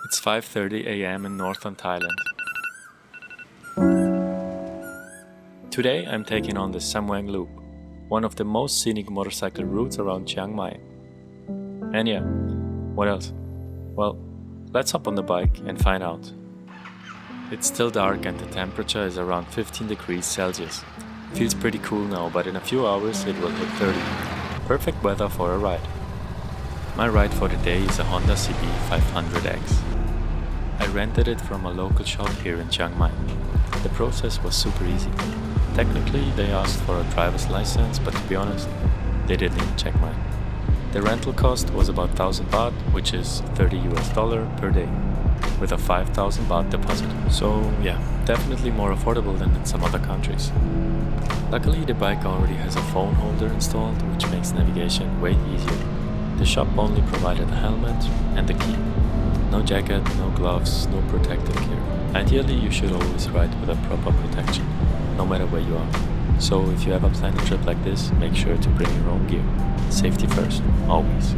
It's 5:30 a.m. in northern Thailand. Today I'm taking on the Samoeng Loop, one of the most scenic motorcycle routes around Chiang Mai. And yeah, what else? Well, let's hop on the bike and find out. It's still dark and the temperature is around 15 degrees Celsius. Feels pretty cool now, but in a few hours it will hit 30. Perfect weather for a ride. My ride for the day is a Honda CB500X. I rented it from a local shop here in Chiang Mai. The process was super easy. Technically they asked for a driver's license, but to be honest, they didn't even check mine. The rental cost was about 1000 baht, which is $30 per day, with a 5000 baht deposit. So yeah, definitely more affordable than in some other countries. Luckily the bike already has a phone holder installed, which makes navigation way easier. The shop only provided a helmet and a key. No jacket, no gloves, no protective gear. Ideally you should always ride with a proper protection, no matter where you are. So if you ever plan a trip like this, make sure to bring your own gear. Safety first, always.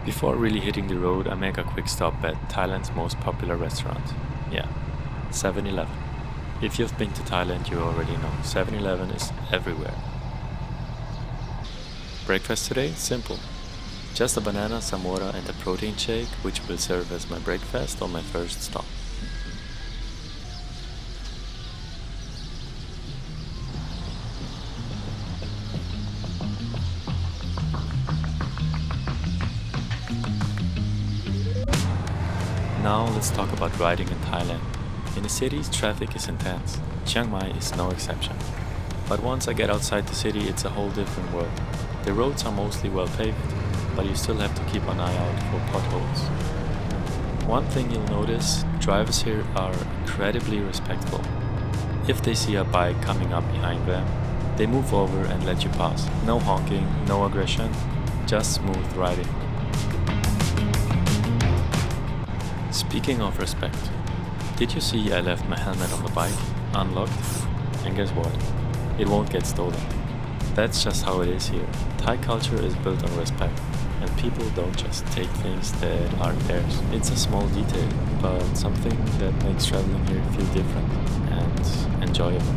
Before really hitting the road, I make a quick stop at Thailand's most popular restaurant. Yeah, 7-Eleven. If you've been to Thailand, you already know 7-Eleven is everywhere. Breakfast today? Simple. Just a banana, some water and a protein shake, which will serve as my breakfast on my first stop. Now let's talk about riding in Thailand. In the cities, traffic is intense. Chiang Mai is no exception. But once I get outside the city, it's a whole different world. The roads are mostly well paved, but you still have to keep an eye out for potholes. One thing you'll notice, drivers here are incredibly respectful. If they see a bike coming up behind them, they move over and let you pass. No honking, no aggression, just smooth riding. Speaking of respect, did you see I left my helmet on the bike, unlocked? And guess what? It won't get stolen. That's just how it is here. Thai culture is built on respect, and people don't just take things that aren't theirs. It's a small detail, but something that makes traveling here feel different and enjoyable.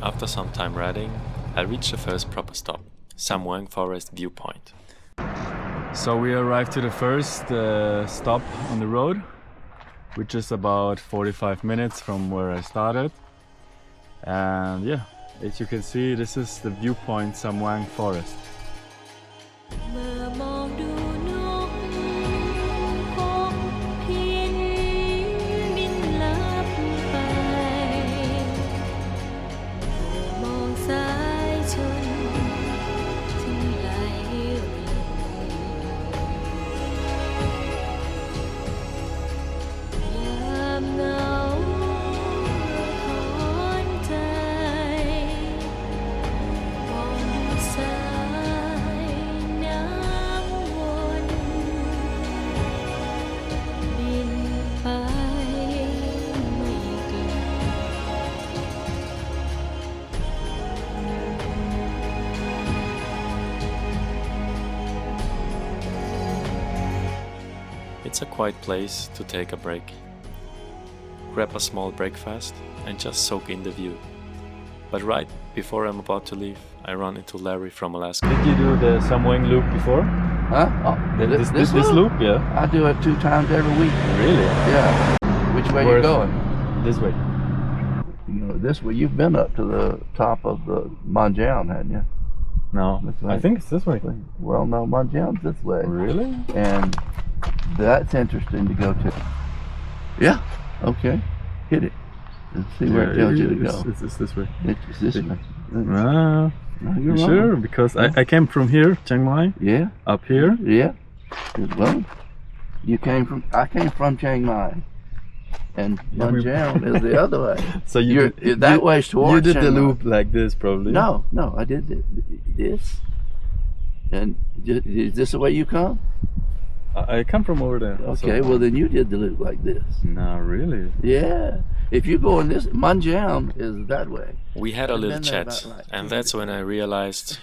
After some time riding, I reached the first proper stop, Samoeng Forest Viewpoint. So we arrived to the first stop on the road, which is about 45 minutes from where I started. And yeah, as you can see, this is the Viewpoint Samoeng Forest. It's a quiet place to take a break. Grab a small breakfast and just soak in the view. But right before I'm about to leave, I run into Larry from Alaska. Did you do the Samoeng Loop before? Huh? Oh, This loop, yeah? I do it 2 times every week. Really? Yeah. Which way you going? This way. You know, this way. You've been up to the top of the Mon Jam, hadn't you? No, I think it's this way. Well, no, Mon Jam's this way. Really? And that's interesting to go to. Yeah. Okay. Hit it. Let's see where it tells you to go. It's this way. It's this way. No, you're wrong. sure? Because I came from here, Chiang Mai. Yeah. Up here. Yeah. Well, I came from Chiang Mai. And Mon Jam is the other way. So that way's towards you did the Chiang Mai. loop like this, probably. No, I did this. And is this the way you come? I come from over there. Okay, well then you did the loop like this. No, really? Yeah. If you go in this, Mon Jam is that way. We had a little chat, and that's when I realized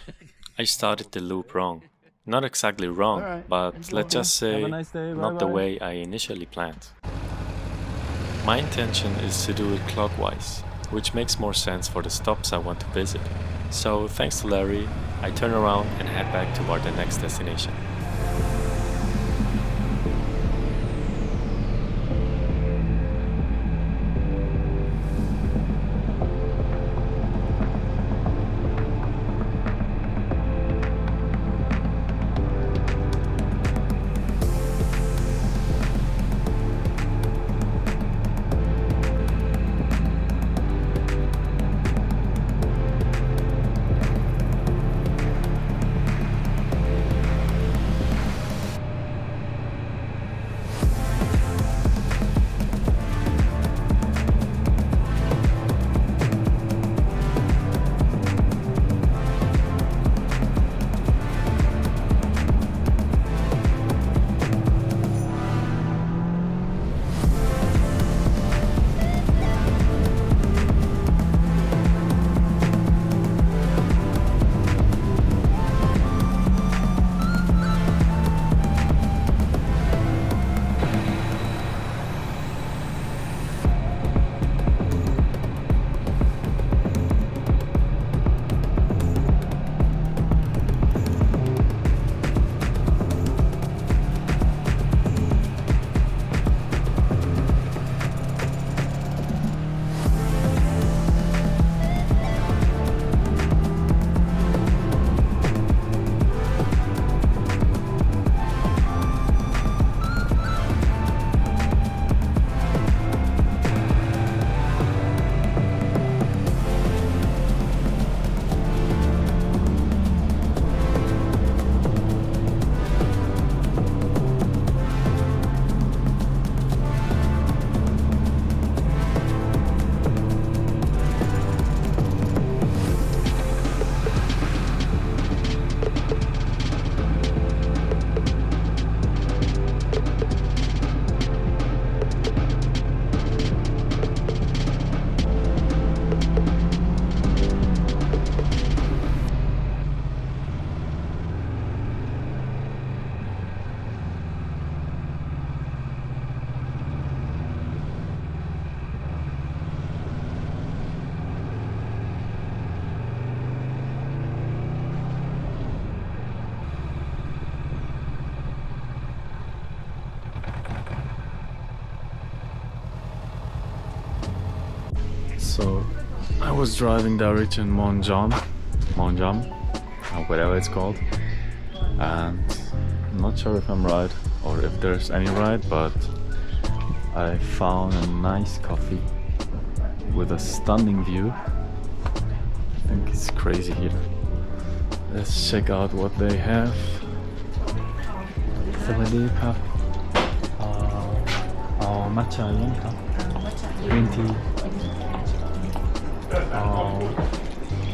I started the loop wrong. Not exactly wrong, but let's just say not the way I initially planned. My intention is to do it clockwise, which makes more sense for the stops I want to visit. So thanks to Larry, I turn around and head back toward the next destination. So I was driving the region Mon Jam, or whatever it's called, and I'm not sure if I'm right or if there's any right, but I found a nice coffee with a stunning view. I think it's crazy here. Let's check out what they have. สวัสดีครับเอามัทฉะยังครับ Green tea เอา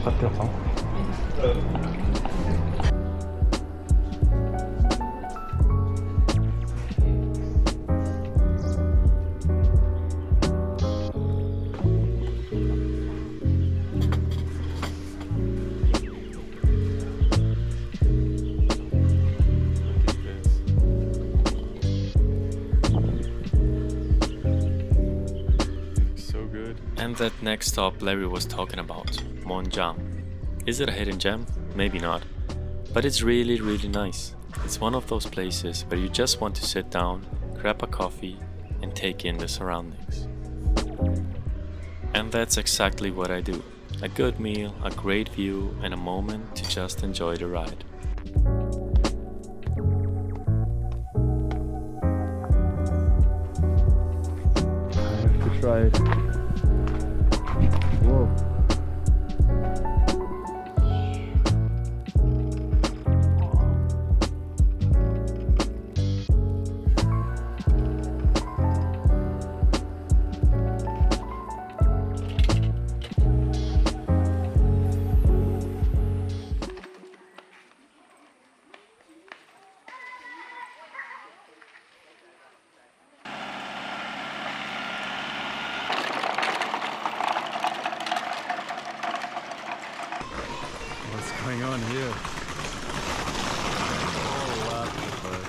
ก๋วยเตี๋ยวเขา good. And that next stop Larry was talking about, Mon Jam. Is it a hidden gem? Maybe not. But it's really, really nice. It's one of those places where you just want to sit down, grab a coffee, and take in the surroundings. And that's exactly what I do. A good meal, a great view, and a moment to just enjoy the ride. I have to try it. Whoa. What's going on here? Oh, waterfall.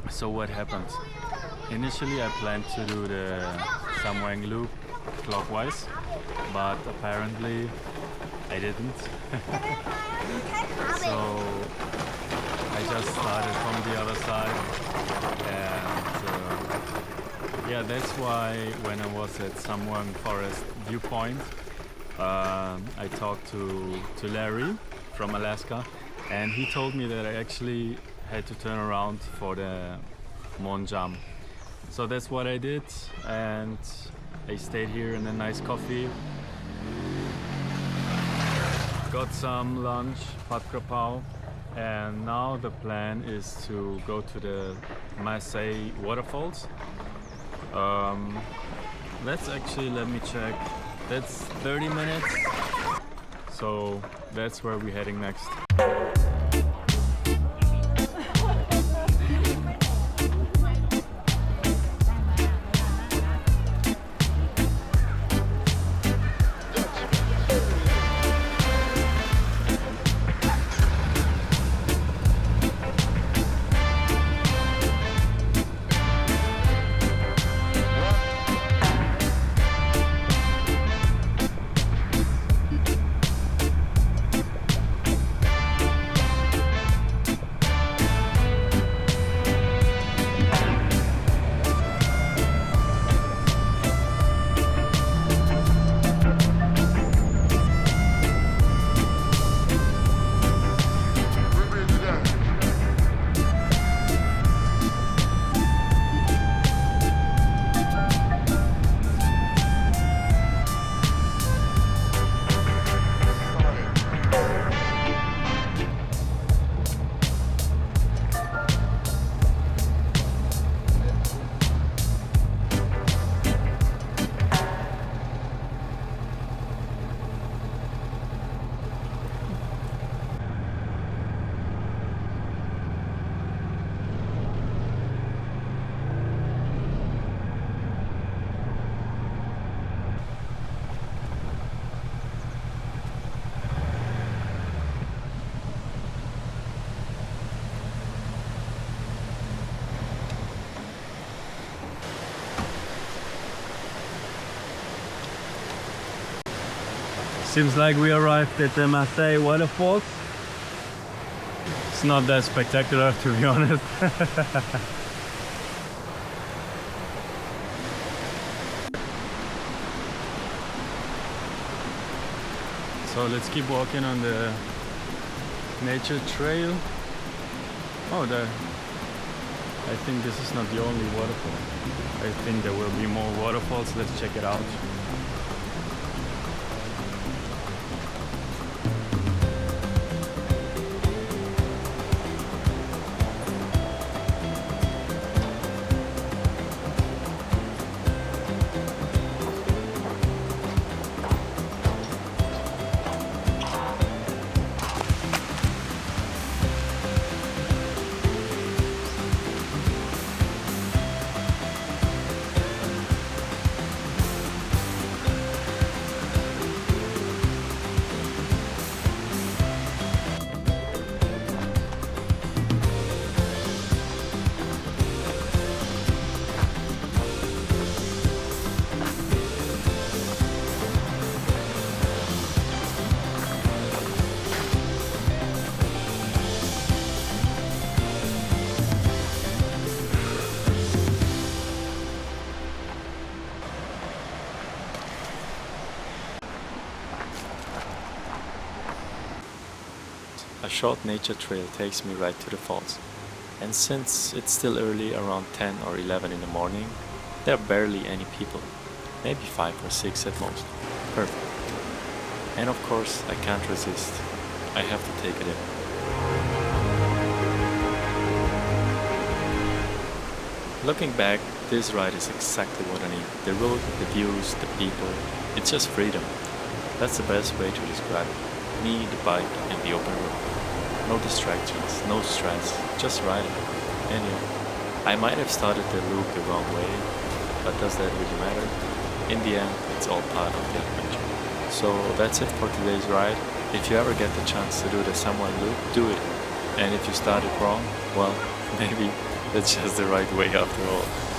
So what happened? Initially I planned to do the Samoeng Loop clockwise, but apparently I didn't. So I just started from the other side, and yeah, that's why when I was at Samoeng Forest Viewpoint, I talked to Larry from Alaska, and he told me that I actually had to turn around for the Mon Jam. So that's what I did, and I stayed here in a nice coffee, got some lunch, pad krapao, and now the plan is to go to the Mae Sa Waterfalls. Let me check, that's 30 minutes, so that's where we're heading next. Seems like we arrived at the Mae Sa Waterfalls. It's not that spectacular, to be honest. So let's keep walking on the nature trail. Oh, I think this is not the only waterfall. I think there will be more waterfalls. Let's check it out. a short nature trail takes me right to the falls. And since it's still early, around 10 or 11 in the morning, there are barely any people. Maybe 5 or 6 at most. Perfect. And of course, I can't resist. I have to take it in. Looking back, this ride is exactly what I need. The road, the views, the people. It's just freedom. That's the best way to describe it. Me, the bike, and the open road. No distractions, no stress, just riding. And yeah, I might have started the loop the wrong way, but does that really matter? In the end, it's all part of the adventure. So that's it for today's ride. If you ever get the chance to do the Samoeng Loop, do it. And if you started wrong, well, maybe that's just the right way after all.